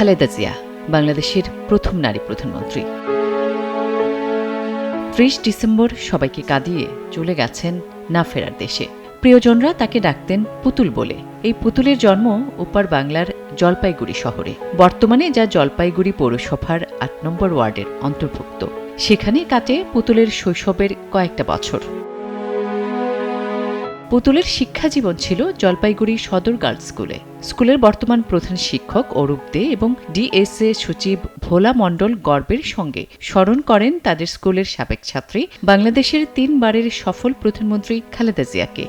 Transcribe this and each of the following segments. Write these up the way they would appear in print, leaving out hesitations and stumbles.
খালেদা জিয়া, বাংলাদেশের প্রথম নারী প্রধানমন্ত্রী। ৩০ ডিসেম্বর সবাইকে কাঁদিয়ে চলে গেছেন না ফেরার দেশে। প্রিয়জনরা তাকে ডাকতেন পুতুল বলে। এই পুতুলের জন্ম ওপার বাংলার জলপাইগুড়ি শহরে, বর্তমানে যা জলপাইগুড়ি পৌরসভার ৮ নম্বর ওয়ার্ডের অন্তর্ভুক্ত। সেখানে কাটে পুতুলের শৈশবের কয়েকটা বছর। পুতুলের শিক্ষাজীবন ছিল জলপাইগুড়ি সদর গার্লস স্কুলে। স্কুলের বর্তমান প্রধান শিক্ষক অরূপ দে এবং ডিএসএ সচিব ভোলা মণ্ডল গর্বের সঙ্গে স্মরণ করেন তাদের স্কুলের সাবেক ছাত্রী, বাংলাদেশের ৩ বারের সফল প্রধানমন্ত্রী খালেদা জিয়াকে।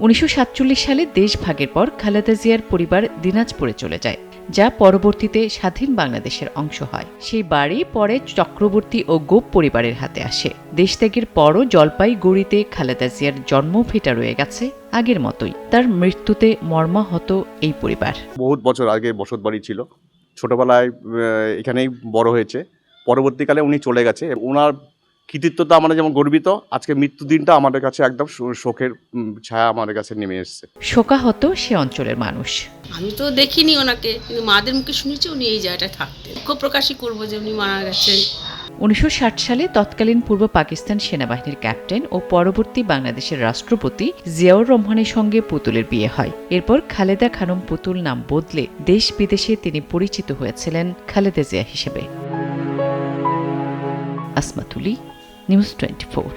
১৯৪৭ সালে দেশ ভাগের পর খালেদা জিয়ার পরিবার দিনাজপুরে চলে যায়, যা পরবর্তীতে স্বাধীন বাংলাদেশের অংশ হয়। সেই বাড়ি পরে চক্রবর্তী ও গোপ পরিবারের হাতে আসে। দেশত্যাগের পরও জলপাইগুড়িতে খালেদা জিয়ার জন্মভিটা রয়ে গেছে আগের মতোই। তার মৃত্যুতে মর্মাহত এই পরিবার। বহুত বছর আগে বসত বাড়ি ছিল, ছোটবেলায় এখানেই বড় হয়েছে। পরবর্তীকালে উনি চলে গেছে। ওনার কৃতিত্বটা আমরা যেমন গর্বিত, আজকে মৃত্যুদিনটা আমাদের কাছে একদম শোকের ছায়া আমাদের কাছে নেমে এসেছে। শোকাহত সে অঞ্চলের মানুষ। আমি তো দেখিনি ওনাকে, কিন্তু মাদের মুখে শুনেছি উনি এই জায়গাটায় থাকতেন। দুঃখ প্রকাশই করবো যে উনি মারা গেছেন। ১৯৬০ সালে তৎকালীন পূর্ব পাকিস্তান সেনাবাহিনীর ক্যাপ্টেন ও পরবর্তী বাংলাদেশের রাষ্ট্রপতি জিয়াউর রহমানের সঙ্গে পুতুলের বিয়ে হয়। এরপর খালেদা খানম পুতুল নাম বদলে দেশ বিদেশে তিনি পরিচিত হয়েছিলেন খালেদা জিয়া হিসেবে। আসমাতুলি, নিউজ 24।